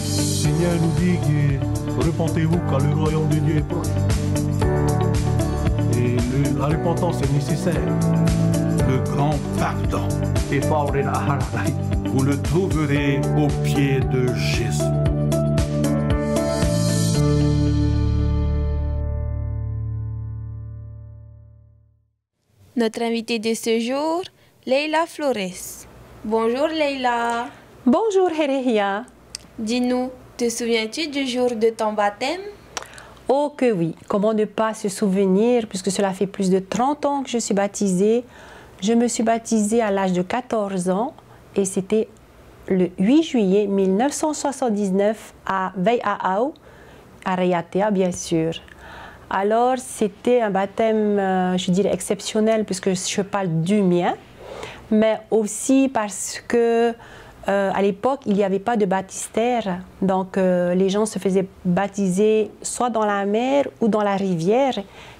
Seigneur nous dit que repentez-vous car le royaume de Dieu est proche. Et la repentance est nécessaire. Le grand pardon. Vous le trouverez au pied de Jésus. Notre invitée de ce jour, Leila Flores. Bonjour Leila. Bonjour Herehia. Dis-nous, te souviens-tu du jour de ton baptême? Oh que oui, comment ne pas se souvenir puisque cela fait plus de 30 ans que je suis baptisée. Je me suis baptisée à l'âge de 14 ans et c'était le 8 juillet 1979 à Veiaau, à Rayatea bien sûr. Alors c'était un baptême, je dirais exceptionnel puisque je parle du mien, mais aussi parce que à l'époque, il n'y avait pas de baptistère, donc les gens se faisaient baptiser soit dans la mer ou dans la rivière.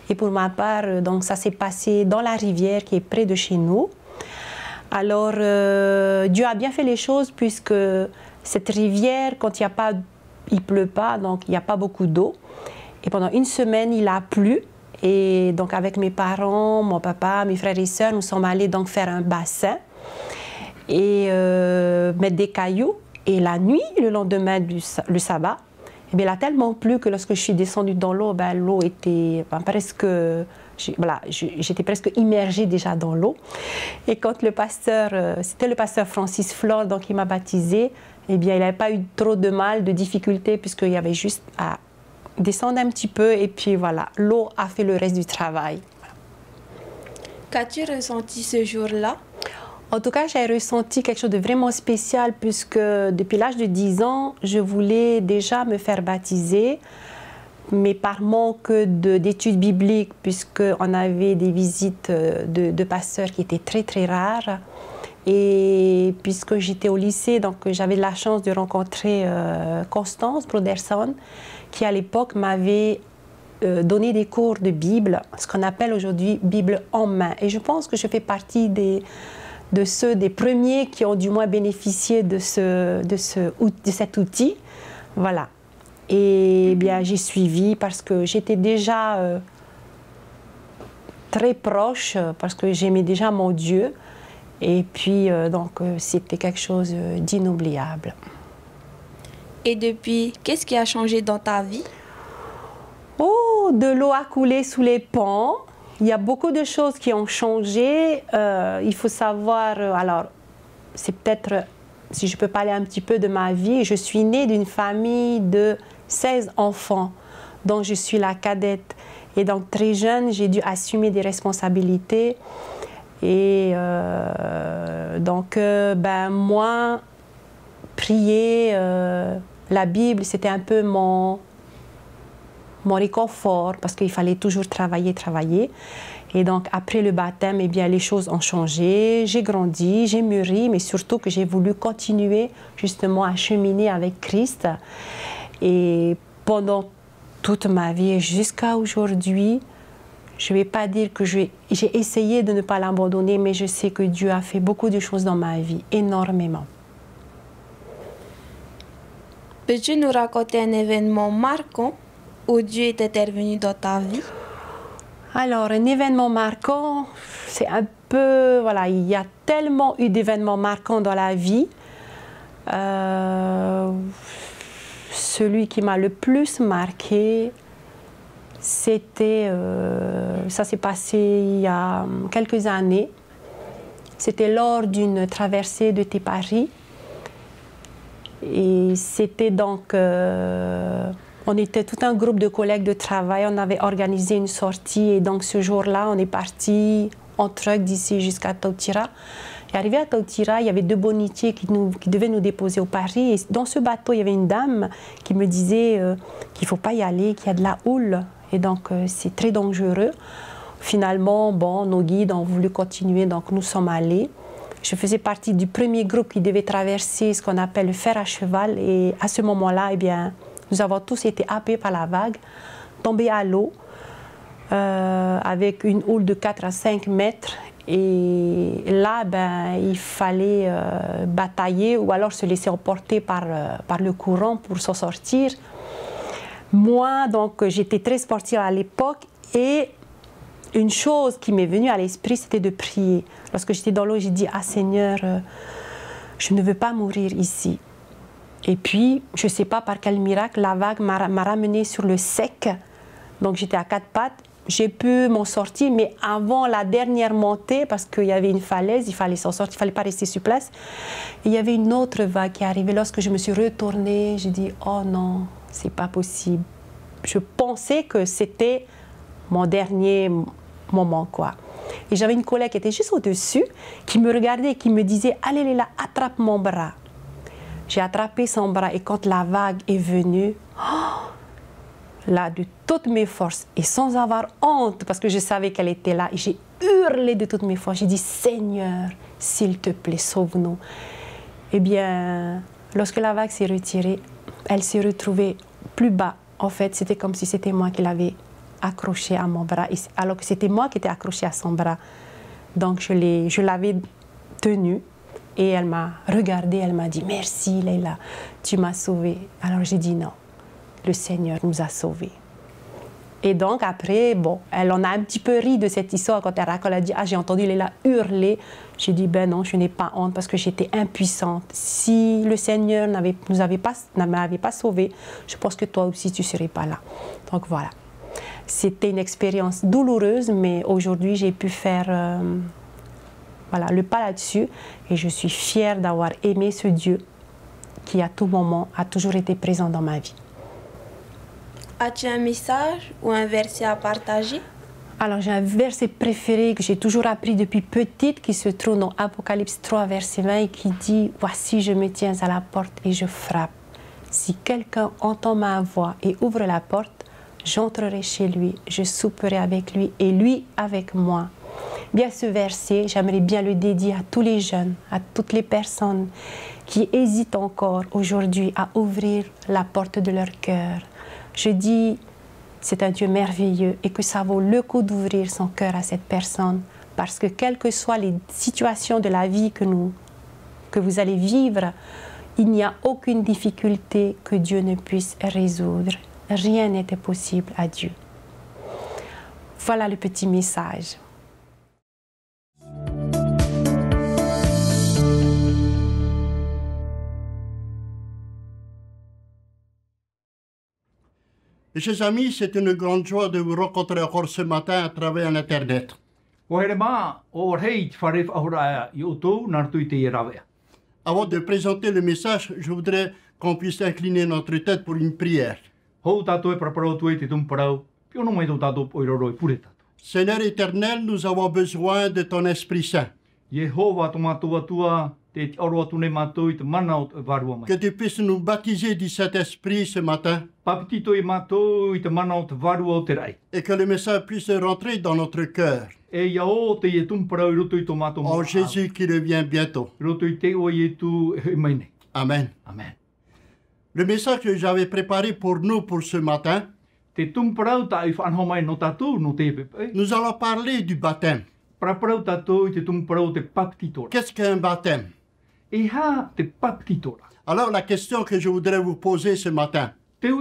Et pour ma part, donc ça s'est passé dans la rivière qui est près de chez nous. Alors, Dieu a bien fait les choses puisque cette rivière, quand il pleut pas, donc il n'y a pas beaucoup d'eau. Et pendant une semaine, il a plu. Et donc avec mes parents, mon papa, mes frères et sœurs, nous sommes allés donc faire un bassin et mettre des cailloux. Et la nuit, le lendemain le sabbat, eh bien, il a tellement plu que lorsque je suis descendue dans l'eau, ben, l'eau était presque... Voilà, j'étais presque immergée déjà dans l'eau. Et quand le pasteur, c'était le pasteur Francis Flore, donc il m'a baptisée, eh bien, il n'avait pas eu trop de mal, de difficultés, puisqu'il y avait juste à descendre un petit peu. Et puis voilà, l'eau a fait le reste du travail. Qu'as-tu ressenti ce jour-là? En tout cas, j'ai ressenti quelque chose de vraiment spécial puisque depuis l'âge de 10 ans, je voulais déjà me faire baptiser, mais par manque d'études bibliques, puisqu'on avait des visites de pasteurs qui étaient très très rares. Et puisque j'étais au lycée, donc j'avais la chance de rencontrer Constance Broderson, qui à l'époque m'avait donné des cours de Bible, ce qu'on appelle aujourd'hui Bible en main. Et je pense que je fais partie des premiers qui ont du moins bénéficié de cet outil. Voilà. Et bien, j'ai suivi parce que j'étais déjà très proche, parce que j'aimais déjà mon Dieu. Et puis, donc, c'était quelque chose d'inoubliable. Et depuis, qu'est-ce qui a changé dans ta vie? Oh, de l'eau a coulé sous les ponts. Il y a beaucoup de choses qui ont changé. Il faut savoir, alors, c'est peut-être, si je peux parler un petit peu de ma vie, je suis née d'une famille de 16 enfants, dont je suis la cadette. Et donc, très jeune, j'ai dû assumer des responsabilités. Et donc, ben, moi, prier, la Bible, c'était un peu mon réconfort parce qu'il fallait toujours travailler. Et donc, après le baptême, eh bien, les choses ont changé. J'ai grandi, j'ai mûri, mais surtout que j'ai voulu continuer justement à cheminer avec Christ. Et pendant toute ma vie jusqu'à aujourd'hui, je ne vais pas dire que j'ai essayé de ne pas l'abandonner, mais je sais que Dieu a fait beaucoup de choses dans ma vie, énormément. Peux-tu nous raconter un événement marquant où Dieu est intervenu dans ta vie? Alors, un événement marquant, c'est un peu... Voilà, il y a tellement eu d'événements marquants dans la vie. Celui qui m'a le plus marqué, c'était... ça s'est passé il y a quelques années. C'était lors d'une traversée de Tepari. Et c'était donc... on était tout un groupe de collègues de travail, on avait organisé une sortie et donc ce jour-là, on est parti en truck d'ici jusqu'à Tautira. Et arrivé à Tautira, il y avait deux bonnetiers qui devaient nous déposer au Paris. Et dans ce bateau, il y avait une dame qui me disait qu'il ne faut pas y aller, qu'il y a de la houle. Et donc, c'est très dangereux. Finalement, bon, nos guides ont voulu continuer, donc nous sommes allés. Je faisais partie du premier groupe qui devait traverser ce qu'on appelle le fer à cheval. Et à ce moment-là, eh bien, nous avons tous été happés par la vague, tombés à l'eau, avec une houle de 4 à 5 mètres. Et là, ben, il fallait batailler ou alors se laisser emporter par le courant pour s'en sortir. Moi, donc, j'étais très sportive à l'époque et une chose qui m'est venue à l'esprit, c'était de prier. Lorsque j'étais dans l'eau, j'ai dit « Ah Seigneur, je ne veux pas mourir ici ». Et puis, je ne sais pas par quel miracle, la vague m'a ramenée sur le sec. Donc, j'étais à 4 pattes. J'ai pu m'en sortir, mais avant la dernière montée, parce qu'il y avait une falaise, il fallait s'en sortir, il ne fallait pas rester sur place. Et il y avait une autre vague qui est arrivée. Lorsque je me suis retournée, j'ai dit « Oh non, c'est pas possible ». Je pensais que c'était mon dernier moment, quoi. Et j'avais une collègue qui était juste au-dessus, qui me regardait et qui me disait « Allez, Léla, attrape mon bras ». J'ai attrapé son bras et quand la vague est venue, là, de toutes mes forces et sans avoir honte, parce que je savais qu'elle était là, et j'ai hurlé de toutes mes forces. J'ai dit, Seigneur, s'il te plaît, sauve-nous. Eh bien, lorsque la vague s'est retirée, elle s'est retrouvée plus bas. En fait, c'était comme si c'était moi qui l'avais accrochée à mon bras, alors que c'était moi qui étais accrochée à son bras. Donc, je l'avais tenue. Et elle m'a regardée, elle m'a dit « Merci Léla, tu m'as sauvée ». Alors j'ai dit non, le Seigneur nous a sauvés. Et donc après, bon, elle en a un petit peu ri de cette histoire quand elle a dit « Ah, j'ai entendu Léla hurler ». J'ai dit « Ben non, je n'ai pas honte parce que j'étais impuissante. Si le Seigneur ne m'avait pas sauvée, je pense que toi aussi tu ne serais pas là ». Donc voilà, c'était une expérience douloureuse, mais aujourd'hui j'ai pu faire... Voilà, le pas là-dessus, et je suis fière d'avoir aimé ce Dieu qui, à tout moment, a toujours été présent dans ma vie. As-tu un message ou un verset à partager? Alors, j'ai un verset préféré que j'ai toujours appris depuis petite, qui se trouve dans Apocalypse 3, verset 20, et qui dit « Voici, je me tiens à la porte et je frappe. Si quelqu'un entend ma voix et ouvre la porte, j'entrerai chez lui, je souperai avec lui et lui avec moi. » Bien, ce verset, j'aimerais bien le dédier à tous les jeunes, à toutes les personnes qui hésitent encore aujourd'hui à ouvrir la porte de leur cœur. Je dis, c'est un Dieu merveilleux et que ça vaut le coup d'ouvrir son cœur à cette personne parce que quelles que soient les situations de la vie que vous allez vivre, il n'y a aucune difficulté que Dieu ne puisse résoudre. Rien n'est impossible à Dieu. Voilà le petit message. Et chers amis, c'est une grande joie de vous rencontrer encore ce matin à travers Internet. Avant de présenter le message, je voudrais qu'on puisse incliner notre tête pour une prière. Seigneur éternel, nous avons besoin de ton Esprit Saint. Que tu puisses nous baptiser du Saint-Esprit ce matin. Et que le message puisse rentrer dans notre cœur. En Jésus qui revient bientôt. Amen. Amen. Le message que j'avais préparé pour nous pour ce matin, nous allons parler du baptême. Qu'est-ce qu'un baptême? Alors la question que je voudrais vous poser ce matin, quel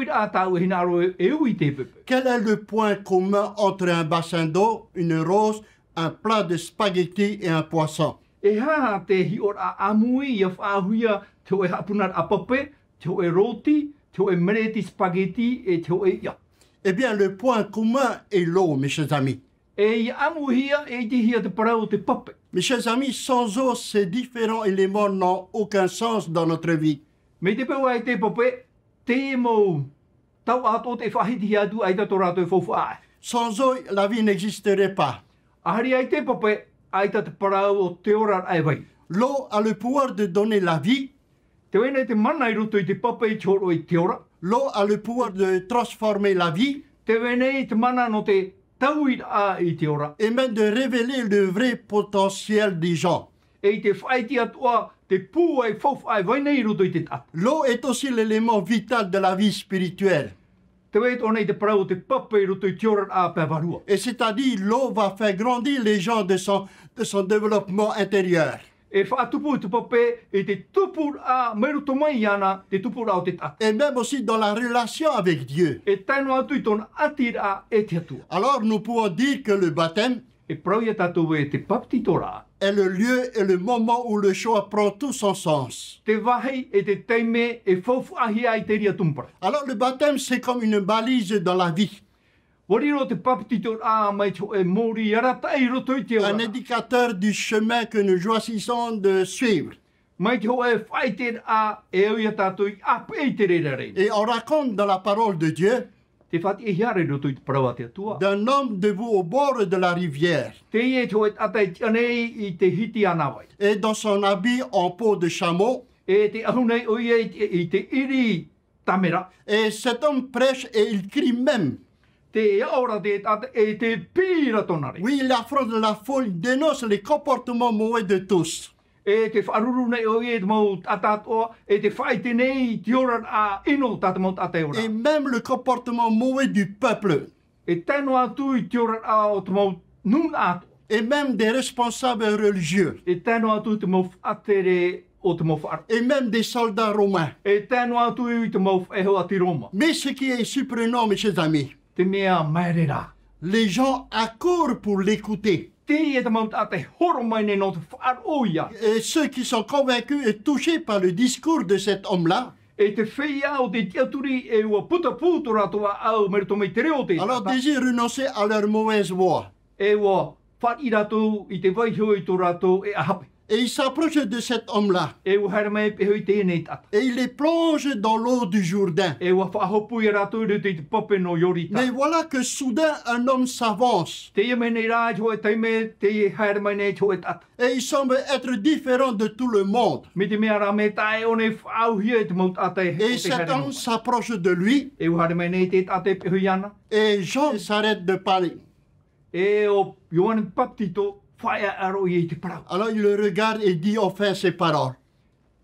est le point commun entre un bassin d'eau, une rose, un plat de spaghettis et un poisson? Eh bien, le point commun est l'eau, mes chers amis. Mes chers amis, sans eau, ces différents éléments n'ont aucun sens dans notre vie. Sans eau, la vie n'existerait pas. L'eau a le pouvoir de donner la vie. L'eau a le pouvoir de transformer la vie. Et même de révéler le vrai potentiel des gens. L'eau est aussi l'élément vital de la vie spirituelle. Te wait onei te parau te pape i roto I tioran a pewarua. Et c'est-à-dire, l'eau va faire grandir les gens de son développement intérieur. E whaatupu te pape e te tupu a meruto mai ana te tupu a o te tata. Et même aussi dans la relation avec Dieu. E taino atu I tona atira e te atua. Alors nous pouvons dire que le baptême E prau ia tātou e te paptitora. est le lieu et le moment où le choix prend tout son sens. Te wahi e te teime e faufu ahi ai te ria tumpara. Alors le baptême, c'est comme une balise dans la vie. Wariro te paptitora mai cho e mori arata I roto I te Un ora. indicateur du chemin que nous choisissons de suivre. Mai te ho e whaiter a e au ia tātou I ape e te reira reina. Et on raconte dans la parole de Dieu Te whati e hiare roto I te parau a te atua. d'un homme debout au bord de la rivière. Te ie te ho e atai tianei I te hiti ana wai. Et dans son habit en peau de chameau. E te ahunei o ia I te iri tamera. Et cet homme prêche et il crie même. Te ora e te pira tonare. Oui, il affronte la foule, il dénonce les comportements mauvais de tous. E te wharuru nei o e te mau atatoa, e te whaite nei te ora a ino tata mau tate ora. Et même le comportement mauvais du peuple. E tēno atu I te ora a o te mau nun ato. Et même des responsables religieux. E tēno atu te mau whatere o te mau whaara. Et même des soldats romains. E tēno atu I te mau whaeho ati Roma. Mais ce qui est surprenant, mes chers amis, Te mea maerera. les gens accourent pour l'écouter. Te e te mau ate horo mai nei no te whaar oia. Et ceux qui sont convaincus et touchés par le discours de cet homme-là, E te whia o te tiaturi e ua puta pūtora toa au merito mei te reo te. alors désirent renoncer à leur mauvaise voie. E ua whaat I rato I te waihio I tō rato e ahape. Et ils s'approchent de cet homme-là. E ua haere mai peho I tēnei tata. Et ils les plongent dans l'eau du Jourdain. E ua whaahopu I rato I te pape no yorita. Mais voilà que soudain, un homme s'avance. Te ia me nei rā ho e teime, te ia haere mai nei ho e tata. Et il semble être différent de tout le monde. Me te mea rā me tae o nei whaauhia e te maut ate. Et cet homme s'approche de lui. E ua haere mai nei te tate peho I ana. Et Jean s'arrête de parler. E o Ioane Baptito whaea aro I te parau. Alors il le regarde et dit enfin ces paroles.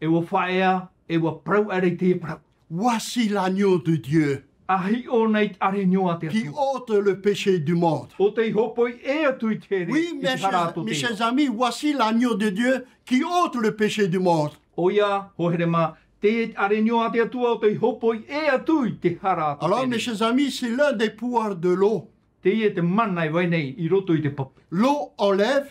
E ua whaea, e ua parau are te parau. Voici l'agneau de Dieu Ahi o nei are nyoa te qui atu. ôte le péché du monde. O te hopoi e atu I te re. Oui, I te harato mes te. chers amis, voici l'agneau de Dieu qui ôte le péché du monde. O ia, ho here ma, te are nyoa te atua o te hopoi e atu I te harato Alors, te mes re. chers amis, c'est l'un des pouvoirs de l'eau. Te ia te manai wai nei I roto I te pape. L'eau enlève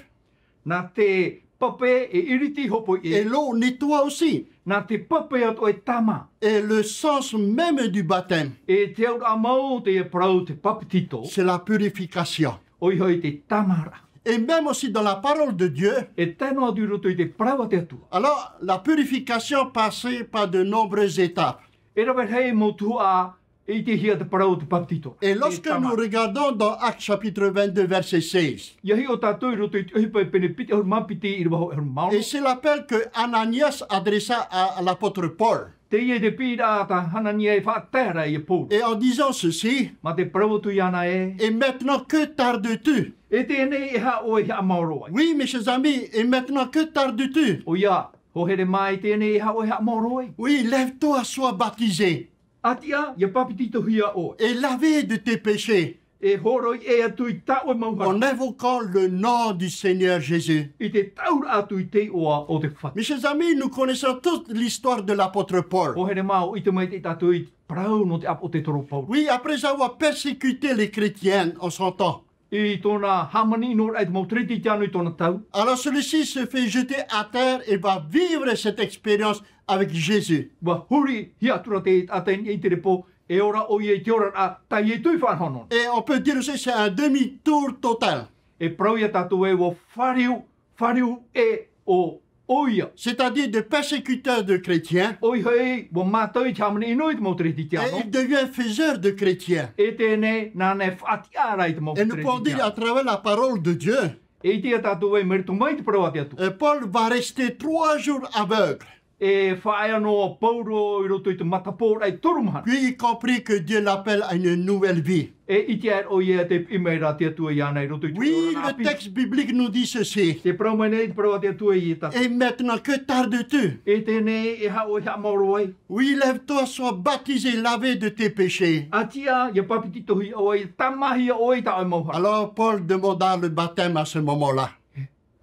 Nā te pape e iriti hopoi et e. l'eau nettoie aussi. Nā te pape ato e tama. Et le sens même du baptême, E te aura mau te e parau te papitito. c'est la purification. Oi hoi te tamara. Et même aussi dans la parole de Dieu, E tēno atu I roto I te parau te atua. alors la purification passait par de nombreuses étapes. E rawe hei mo tua e te hia te parau te papitito. Et lorsque nous regardons dans Actes chapitre 22, verset 16, Iahi o tātou I roto I te uhipa e pene piti au mapiti I rwaho e hon mauro. et c'est l'appel que Ananias adressa à l'apôtre Paul, Te ia te pira ta hanania e whaatera I a pōru. et en disant ceci, Ma te parau tu I ana e. et maintenant que tardes-tu? E tēnei e ha o e ha mauro ai. Oui, mes chers amis, et maintenant que tardes-tu? O ia, ho here mai tēnei e ha o e ha mauro ai. Oui, lève-toi, sois baptisé, Atia, ia papitito hia o. et lavé de tes péchés, E horoi e atu I tau e mauhara. en invoquant le nom du Seigneur Jésus. I te taura atu I te oa o te whatu. Mes chers amis, nous connaissons toute l'histoire de l'apôtre Paul. O here mau I te mai te tatu I parau no te apo te toro pauru. Oui, après avoir persécuté les chrétiens en son temps, I tōna hamani no rei te mau triti te anu I tōna tau. alors celui-ci se fait jeter à terre et va vivre cette expérience avec Jésus. Wa huri hi atura te aten I te repo. E ora o I e te ora a tai e tui whanhonon. Et on peut dire aussi que c'est un demi-tour total. E prau ia tatu e wo whariu e o oia. C'est-à-dire de persécuteur de chrétiens, Oi hei, wo mātou I te hamani ino I te mau triti te et anu. il devient faiseur de chrétiens. E tēnei, nāne whaatiara I te mau Et nous pouvons triti te dire à anu. travers la parole de Dieu, E te tatu e meritu mai te parau ate atu. Paul va rester 3 jours aveugle. E whae anō pauro I roto I te matapōra I torumahana. Puis il comprit que Dieu l'appelle à une nouvelle vie. E iti ai o ia te imeira te atua I ana I roto I te Oui, ora le api. texte biblique nous dit ceci. Te prau mai nei, te prau a te atua I ta. Et maintenant, que tardes-tu? E tēnei e hao I ha mauro ai. Oui, lève-toi, sois baptisé, lavé de tes péchés. Atia, ia papiti tohi o ai, tamahi o ai ta o mauha. Alors Paul demanda le baptême à ce moment-là.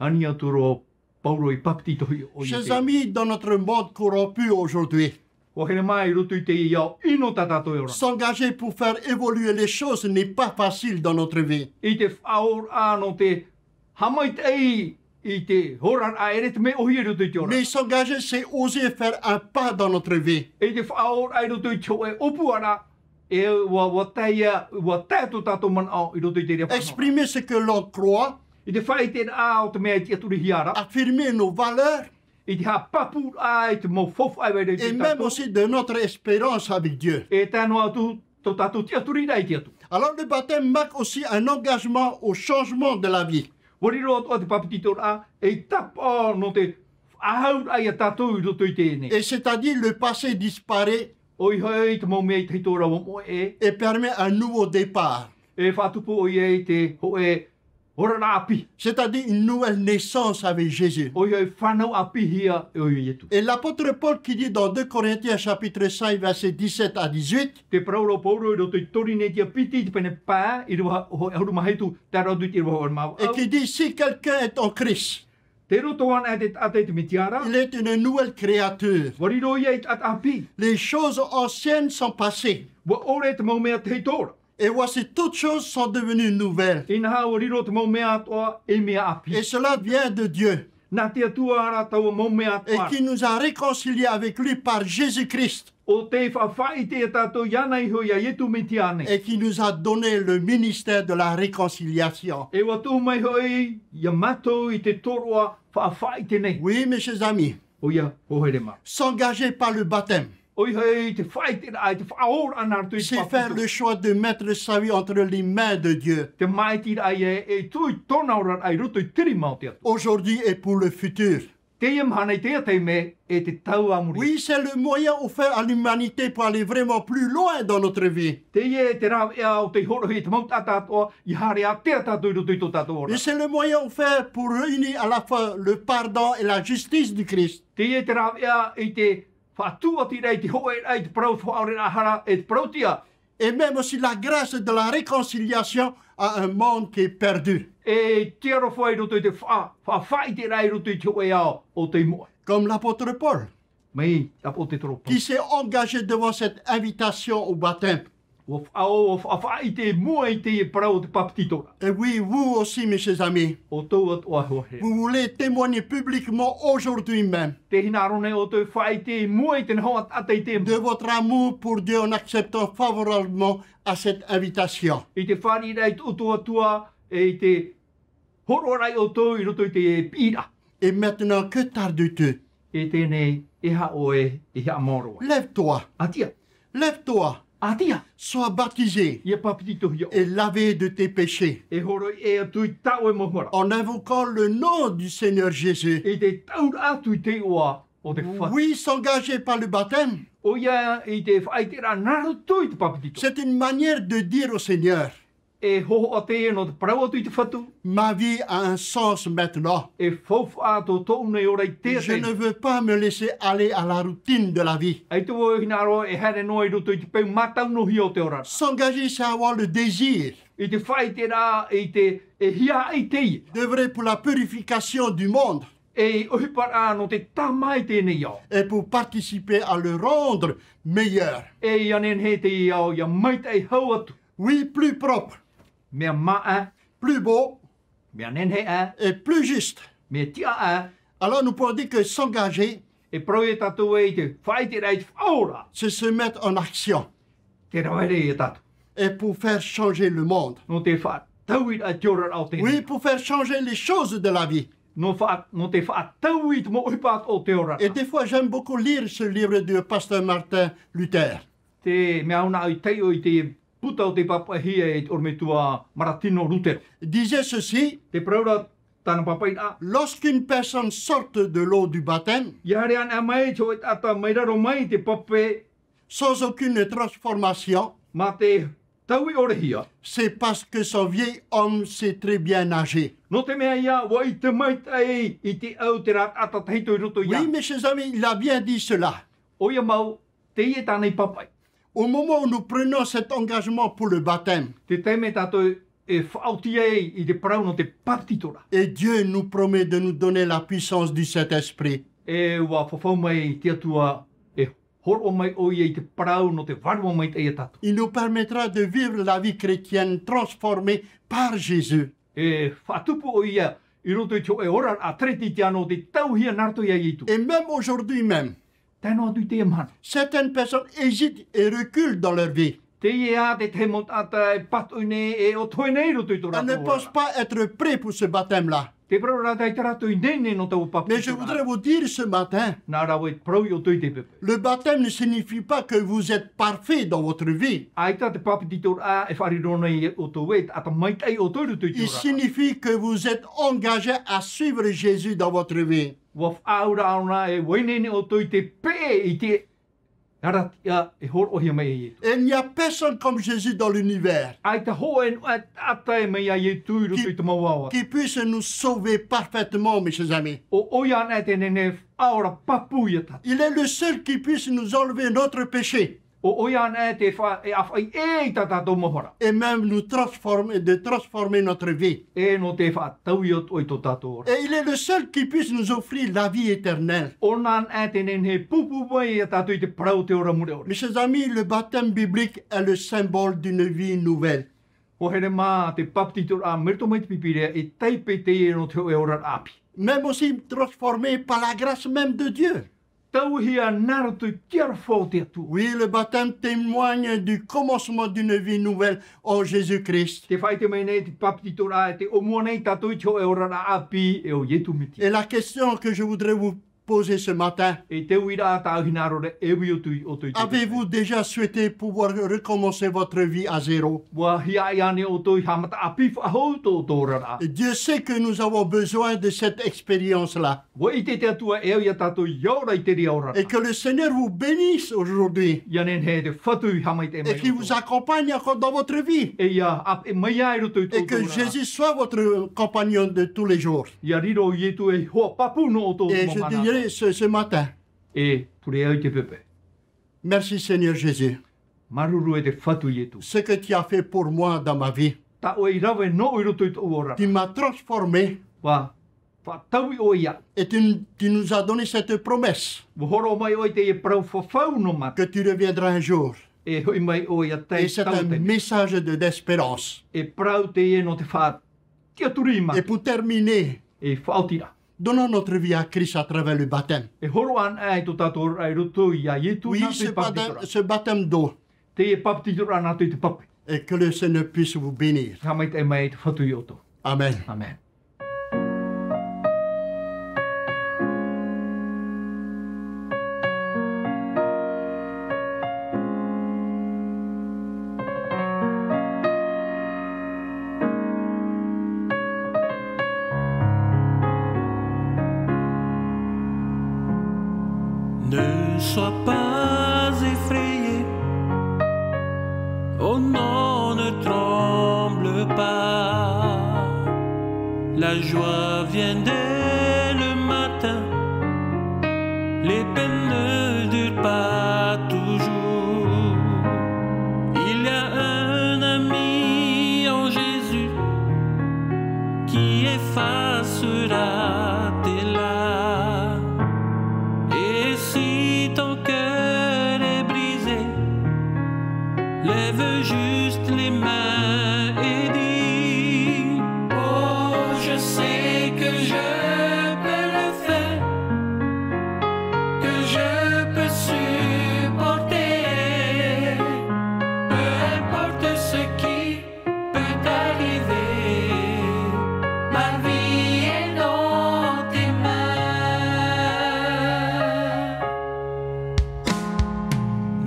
Ani aturo Paulo I papiti tohi o i Chers te. amis, dans notre monde corrompu aujourd'hui, O hele mai I roto I te iau, ino tatato e ora. s'engager pour faire évoluer les choses n'est pas facile dans notre vie. I te whaor ano te hamai te ei I te horan a ere te me ohi e roto I te ora. Mais s'engager, c'est oser faire un pas dans notre vie. E te whaor ai roto I te o e opu ana, e wa taia, wa tato tato man au I roto I te rea whanau. Exprimer ce que l'on croit, I te whai te a o te mea I te aturi hiara, affirmer nos valeurs I te ha papu ai te mo fofu ai wei et te même tato. aussi de notre espérance avec Dieu. E tano atu, to tato te aturi nei te atu. Alors le baptême marque aussi un engagement au changement de la vie. Wariro atu a te papiti tora, e tapa no te ahaur ai a tato I roto I te ene. Et c'est-à-dire le passé disparaît O I hoi te mau mea I te hitora wa mo e, et permet un nouveau départ. e whatupu o I e te ho e horana api. C'est-à-dire une nouvelle naissance avec Jésus. O I hoi whanau api hia e o I etu. Et l'apôtre Paul qui dit dans 2 Corinthiens chapitre 5 versets 17 à 18, Te prauro pauro I roto I tori nei te apiti te pene pā, I roha huru mahaitu, te raudu te roha mau. et qui dit si quelqu'un est en Christ, Te roto an a te te mitiara, il est une nouvelle créature. wariro I e at api. Les choses anciennes sont passées. Wa ore te mau mea te hitora. Et voici toutes choses sont devenues nouvelles. Ina ha wariro te mau mea atoa e mea api. Et cela vient de Dieu. Nā te atua ara tau mau mea Et atoa. qui nous a réconciliés avec lui par Jésus-Christ. O te whawhai te tato yana I hoi a yetu mitiane. Et qui nous a donné le ministère de la réconciliation. E watu mai hoi, ia matou I te toroa whawhai te nei. Oui, mes chers amis, O ia, ho here ma. s'engager par le baptême, O I hoi te whai te rai, te whaor anartu I te c'est faire le choix de mettre sa vie entre les mains de Dieu, Te mai tira ai e tui tona ora ai roto I tiri mau te atu. aujourd'hui et pour le futur. Te iam hanei te atei me e te tau amuri. Oui, c'est le moyen offert à l'humanité pour aller vraiment plus loin dans notre vie. Te ie te rau ea o te horohi te mau tatatoa I hare a te atatu I roto I to tato ora. Et c'est le moyen offert pour réunir à la fois le pardon et la justice du Christ. Te ie te rau ea I te whatua ti rei te hoe ai te parau whaore a hara e te parautia. Et même aussi la grâce de la réconciliation à un monde qui est perdu. E te aro whai roto I te whawhai te rei roto I te hoe ao o te moe. Comme l'apôtre Paul, Mei, apo te toro. qui s'est engagé devant cette invitation au baptême. O whao o whawhai te mua I te parau te papititora. Et oui, vous aussi, mes chers amis, O tau atu a hoa he. vous voulez témoigner publiquement aujourd'hui même Te hinarone o te whai te mua I te hoa atei te de votre amour pour Dieu en acceptant favorablement à cette invitation. I te whari rei tutu atua e I te horo rai o tau I roto I te pira. Et maintenant, que tardes-tu? E tēnei e ha oe e ha moroa. Lève-toi, Atia, lève-toi, atia, sois baptisé ia papitito hia. et lavé de tes péchés E horo e atu I tau e mohuara. en invoquant le nom du Seigneur Jésus. E te tau atu I te oa o te wha. Oui, s'engager par le baptême, O ia I te whai te ra naru tu I te papitito. c'est une manière de dire au Seigneur, E hoho a te no te parau atu I te whatu. ma vie a un sens maintenant. E faufu ato tōu nei ora I te Je ne te. veux pas me laisser aller à la routine de la vie. Ai tō o hinaro e hare no I roto I te peu matau no hi o te ora. S'engager, c'est avoir le désir I te whai te rā e te e hia ai te i. d'œuvrer pour la purification du monde E ohipara no te tamai tēnei au. et pour participer à le rendre meilleur. E ianen he te i au ia maita e hau atu. Oui, plus propre, Mea maa, plus beau mea nen he a, et plus juste. mea tia a. Alors nous pouvons dire que s'engager, E prau e tatu e te whai te rei te whaora. c'est se mettre en action Te rawere e tatu. et pour faire changer le monde. No te wha tauit a tiora au tēnei. Oui, pour faire changer les choses de la vie. No te wha tauit mo uhipat o te ora. Et des fois, j'aime beaucoup lire ce livre de pasteur Martin Luther. Te mea una au tei o I te puta o te papahia e ormetua Maratino Luther. Il disait ceci, Te praura tana papai a. Lorsqu'une personne sort de l'eau du baptême, Ia hare ana mai te o ata mai raro mai te pape sans aucune transformation, ma te taui orehia. c'est parce que son vieil homme sait très bien nager. No te mea ia, wa i te maitai i te au te rat ata tahito i roto ia. Oui, mes chers amis, il a bien dit cela. O ia mau, te ie tānei papai. Au moment où nous prenons cet engagement pour le baptême, Te teime tātou e whaauti ei i te parau no te paptitora. et Dieu nous promet de nous donner la puissance du Saint-Esprit, E wa whawhau mai i te atua e horo mai o i te parau no te varua mai te ia tātou. il nous permettra de vivre la vie chrétienne transformée par Jésus. E whatupu o ia i roto i teo e ora a treti te anō te tauhia narto ia i tu. Et même aujourd'hui même, Tēnō atu i te mana. certaines personnes hésitent et reculent dans leur vie. Te ie a te te mot ata e patu nei e o toi nei roto i tō Elles ne rato pensent ora. pas être prêts pour ce baptême-là. Te parau rata i te rato i nene no tau Mais je paptitora. voudrais vous dire ce matin, Nā rau e parau i o toi te pepe. le baptême ne signifie pas que vous êtes parfait dans votre vie. Ai tā te paptitora a e wharirona i o tō wet ata maitai o toi roto i Il tō rata. signifie que vous êtes engagé à suivre Jésus dans votre vie. Wa whaura auna e wainene o toi te pe i te aratia e hor o hia mai e tu. Et il n'y a personne comme Jésus dans l'univers Ai te hoa e ata e mai ai e tui roto i te mauawa. qui puisse nous sauver parfaitement, mes chers amis. O oia e te nene aora papu i tata. Il est le seul qui puisse nous enlever notre péché O oia e te wha e awhai e i tata tō mohora. et même nous transformer, de transformer notre vie. E no te wha tau i o tō tātou ora. Et il est le seul qui puisse nous offrir la vie éternelle. O nān e te nene pupu mai e tātou i te parau te ora mure ora. Mes chers amis, le baptême biblique est le symbole d'une vie nouvelle. O here mā te paptitor a merto mai te pipire e taipe te e no te e ora api. Même aussi transformé par la grâce même de Dieu. Tau hia naro tu tiara fō te atu. Oui, le baptême témoigne du commencement d'une vie nouvelle en Jésus-Christ. Te whai te mai nei te paptitor a e te o mua nei tātou i te e ora api e o yetu miti. Et la question que je voudrais vous poser ce matin, E te uira a tāu hinaro re e wi o tui o tui te. avez-vous déjà souhaité pouvoir recommencer votre vie à zéro? Wa hia i ane o tui hamata api whahau tō tō rara. Et Dieu sait que nous avons besoin de cette expérience-là. Wa i te atua e au ia tātou i aura i te ri aura. Et que le Seigneur vous bénisse aujourd'hui Ia nen he te whatu i hamai te mai. et qu'il vous accompagne encore dans votre vie. E ia ap e mai ai roto i tō Et que tō rara. Jésus soit votre compagnon de tous les jours. Ia riro i etu e hoa papu no o tō Et je momana. dirais ce matin, E pure au te pepe. merci Seigneur Jésus. Maruru e te whatu i etu. Ce que tu as fait pour moi dans ma vie. Ta o i rawe no i roto i tō ora. Tu m'as transformé Wa whataui o ia. et tu nous as donné cette promesse Wahoro mai o i te e prau whawhau no mata. que tu reviendras un jour. E hoi mai o ia te Et c'est un taute. message d'espérance. E prau te e no te wha tia turima. Et pour terminer, E whautira. donnons notre vie à Christ à travers le baptême. E horo an ai tō tātou ai roto i a ietu Oui, nā te paptitora. ce baptême d'eau. Te e paptitora nā te pape. Et que le Seigneur puisse vous bénir. Ka mai te mai te whatu i oto. Amen. Amen. Ne sois pas effrayé, oh non, ne tremble pas. La joie vient dès le matin, les peines ne durent pas toujours. Il y a un ami en Jésus qui effacera tes larmes. Et si ton cœur est brisé, lève juste les mains et dis: oh, je sais que je peux le faire, que je peux supporter, peu importe ce qui peut arriver, ma vie est dans tes mains.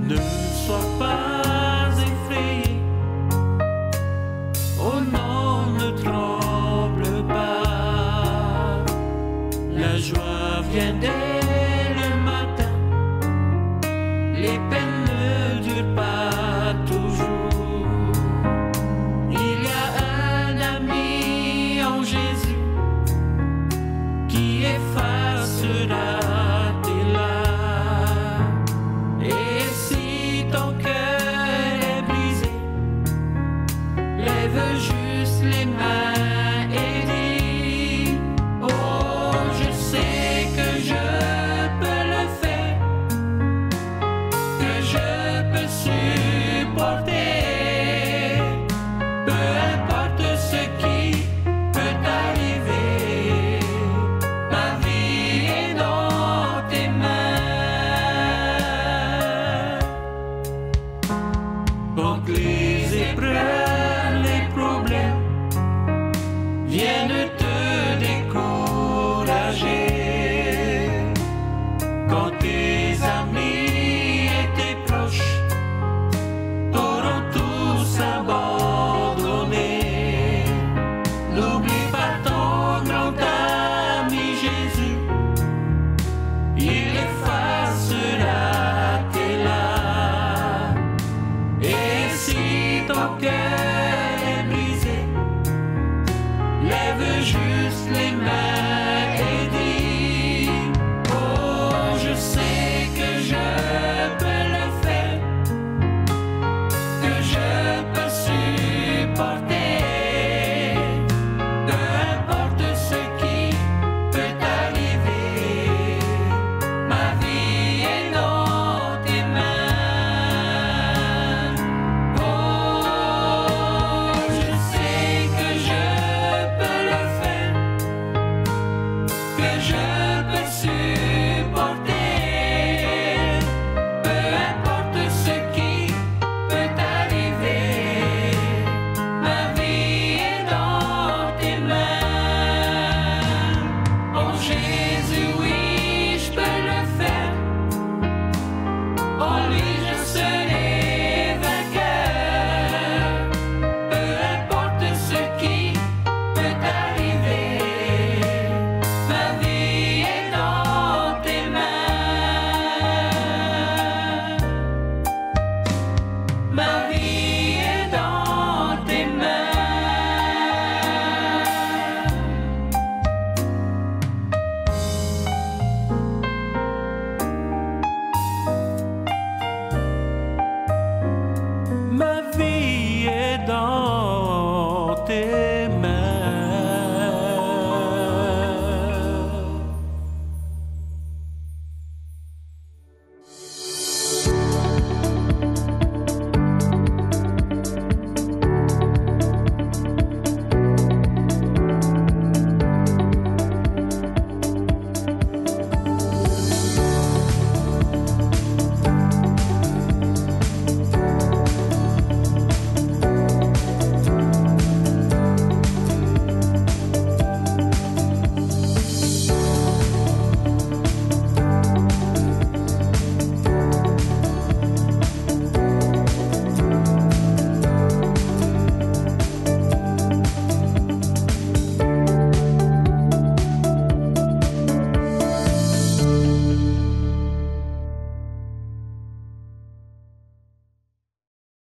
Ne sois pas effrayé, oh non, ne tremble pas. lève juste les mains.